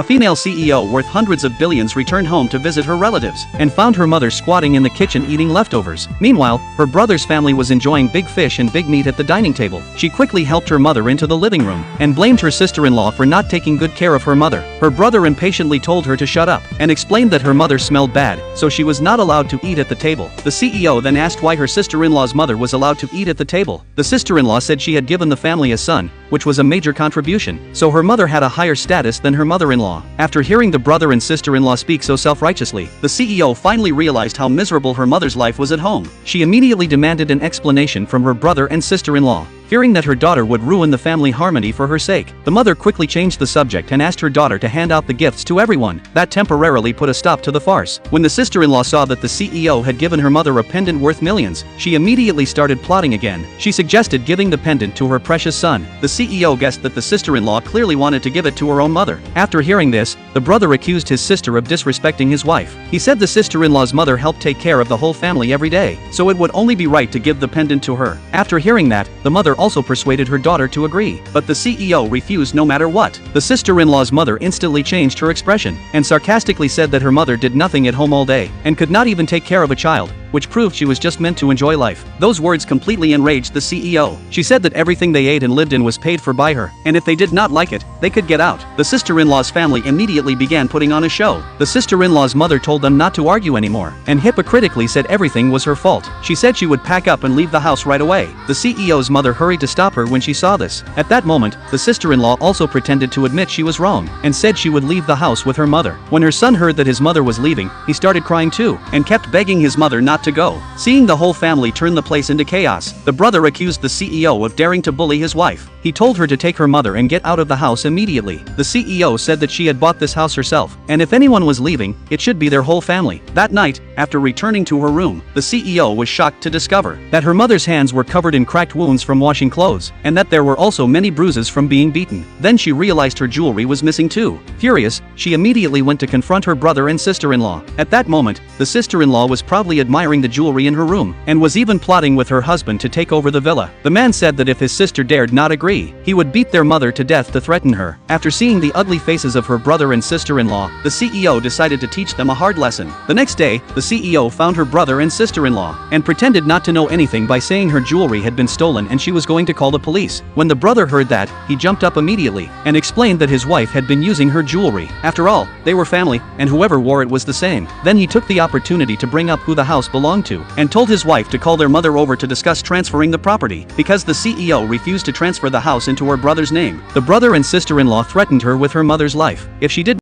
A female CEO worth hundreds of billions returned home to visit her relatives and found her mother squatting in the kitchen eating leftovers. Meanwhile, her brother's family was enjoying big fish and big meat at the dining table. She quickly helped her mother into the living room and blamed her sister-in-law for not taking good care of her mother. Her brother impatiently told her to shut up and explained that her mother smelled bad, so she was not allowed to eat at the table. The CEO then asked why her sister-in-law's mother was allowed to eat at the table. The sister-in-law said she had given the family a son, which was a major contribution, so her mother had a higher status than her mother-in-law. After hearing the brother and sister-in-law speak so self-righteously, the CEO finally realized how miserable her mother's life was at home. She immediately demanded an explanation from her brother and sister-in-law, fearing that her daughter would ruin the family harmony for her sake. The mother quickly changed the subject and asked her daughter to hand out the gifts to everyone. That temporarily put a stop to the farce. When the sister-in-law saw that the CEO had given her mother a pendant worth millions, she immediately started plotting again. She suggested giving the pendant to her precious son. The CEO guessed that the sister-in-law clearly wanted to give it to her own mother. After hearing this, the brother accused his sister of disrespecting his wife. He said the sister-in-law's mother helped take care of the whole family every day, so it would only be right to give the pendant to her. After hearing that, the mother also persuaded her daughter to agree, but the CEO refused no matter what. The sister-in-law's mother instantly changed her expression and sarcastically said that her mother did nothing at home all day and could not even take care of a child, which proved she was just meant to enjoy life. Those words completely enraged the CEO. She said that everything they ate and lived in was paid for by her, and if they did not like it, they could get out. The sister-in-law's family immediately began putting on a show. The sister-in-law's mother told them not to argue anymore, and hypocritically said everything was her fault. She said she would pack up and leave the house right away. The CEO's mother hurried to stop her when she saw this. At that moment, the sister-in-law also pretended to admit she was wrong, and said she would leave the house with her mother. When her son heard that his mother was leaving, he started crying too, and kept begging his mother not to go. Seeing the whole family turn the place into chaos, the brother accused the CEO of daring to bully his wife. He told her to take her mother and get out of the house immediately. The CEO said that she had bought this house herself, and if anyone was leaving, it should be their whole family. That night, after returning to her room, the CEO was shocked to discover that her mother's hands were covered in cracked wounds from washing clothes, and that there were also many bruises from being beaten. Then she realized her jewelry was missing too. Furious, she immediately went to confront her brother and sister-in-law. At that moment, the sister-in-law was proudly admiring the jewelry in her room, and was even plotting with her husband to take over the villa. The man said that if his sister dared not agree, he would beat their mother to death to threaten her. After seeing the ugly faces of her brother and sister-in-law, the CEO decided to teach them a hard lesson. The next day, the CEO found her brother and sister-in-law, and pretended not to know anything by saying her jewelry had been stolen and she was going to call the police. When the brother heard that, he jumped up immediately, and explained that his wife had been using her jewelry. After all, they were family, and whoever wore it was the same. Then he took the opportunity to bring up who the house belonged to, and told his wife to call their mother over to discuss transferring the property, because the CEO refused to transfer the house into her brother's name. The brother and sister-in-law threatened her with her mother's life if she did